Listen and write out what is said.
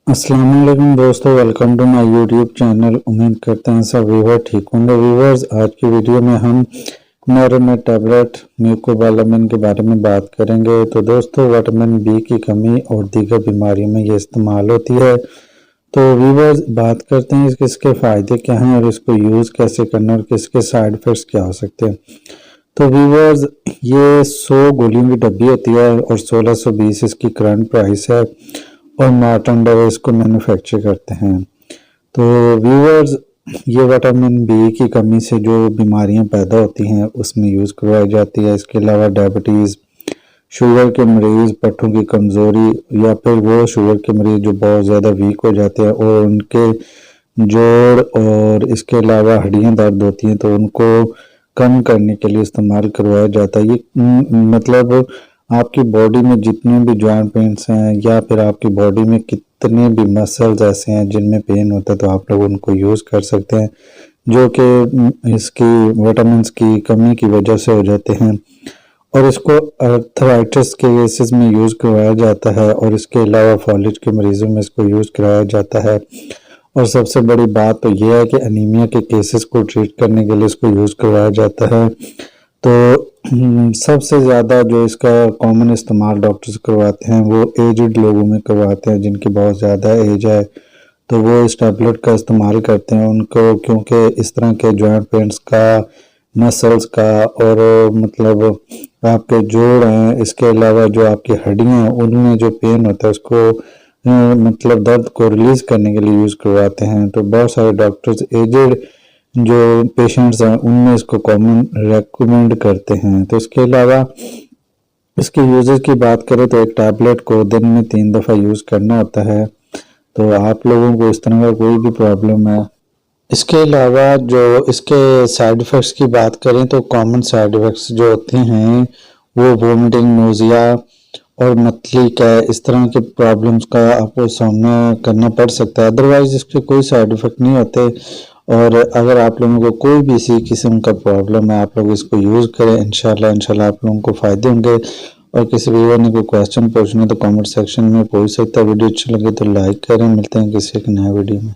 अस्सलाम वालेकुम दोस्तों, welcome to my YouTube channel. उम्मीद करते हैं सब व्यूवर ठीक होंगे। व्यूवर्स, आज की वीडियो में हम नॉर्मेट टैबलेट म्यूकोबालामिन के बारे में बात करेंगे। तो दोस्तों, विटामिन बी की कमी और दीगर बीमारियों में ये इस्तेमाल होती है। तो व्यूवर्स, बात करते हैं इसके फ़ायदे क्या हैं और इसको यूज़ कैसे करना और किसके साइड इफ़ेक्ट्स क्या हो सकते हैं। तो व्यूवर्स, ये 100 गोलियों की डब्बी होती है और 1620 इसकी करंट प्राइस है और मार्टन डव इसको मैन्युफैक्चर करते हैं। तो व्यूअर्स, ये विटामिन बी की कमी से जो बीमारियां पैदा होती हैं उसमें यूज़ करवाई जाती है। इसके अलावा डायबिटीज़, शुगर के मरीज़, पट्टों की कमज़ोरी या फिर वो शुगर के मरीज़ जो बहुत ज़्यादा वीक हो जाते हैं और उनके जोड़ और इसके अलावा हड्डियां दर्द होती हैं तो उनको कम करने के लिए इस्तेमाल करवाया जाता है। ये मतलब आपकी बॉडी में जितने भी जॉइंट पेन्स हैं या फिर आपकी बॉडी में कितने भी मसल्स ऐसे हैं जिनमें पेन होता है तो आप लोग उनको यूज़ कर सकते हैं, जो कि इसकी विटामिन्स की कमी की वजह से हो जाते हैं। और इसको अर्थराइटिस के केसेस में यूज़ करवाया जाता है और इसके अलावा फॉलिज के मरीज़ों में इसको यूज़ कराया जाता है। और सबसे बड़ी बात तो यह है कि एनीमिया के केसेस को ट्रीट करने के लिए इसको यूज़ करवाया जाता है। तो सबसे ज़्यादा जो इसका कॉमन इस्तेमाल डॉक्टर्स करवाते हैं वो एजड लोगों में करवाते हैं, जिनकी बहुत ज़्यादा एज है तो वो इस टैबलेट का इस्तेमाल करते हैं उनको, क्योंकि इस तरह के जॉइंट पेन्स का, मसल्स का और मतलब आपके जोड़ हैं, इसके अलावा जो आपकी हड्डियाँ हैं उनमें जो पेन होता है उसको मतलब दर्द को रिलीज़ करने के लिए यूज़ करवाते हैं। तो बहुत सारे डॉक्टर्स एजड जो पेशेंट्स हैं उनमें इसको कॉमन रेकमेंड करते हैं। तो इसके अलावा इसके यूजेस की बात करें तो एक टैबलेट को दिन में 3 दफ़ा यूज़ करना होता है। तो आप लोगों को इस तरह का कोई भी प्रॉब्लम है। इसके अलावा जो इसके साइड इफ़ेक्ट्स की बात करें तो कॉमन साइड इफ़ेक्ट्स जो होते हैं वो वोमिटिंग, नोज़िया और मतली का, इस तरह के प्रॉब्लम्स का आपको सामना करना पड़ सकता है। अदरवाइज़ इसके कोई साइड इफ़ेक्ट नहीं होते। और अगर आप लोगों को कोई भी इसी किस्म का प्रॉब्लम है आप लोग इसको यूज़ करें, इंशाल्लाह आप लोगों को फ़ायदे होंगे। और किसी व्यूअर ने कोई क्वेश्चन पूछना तो कमेंट सेक्शन में पूछ सकता है। वीडियो अच्छी लगे तो लाइक करें। मिलते हैं किसी एक नया वीडियो में।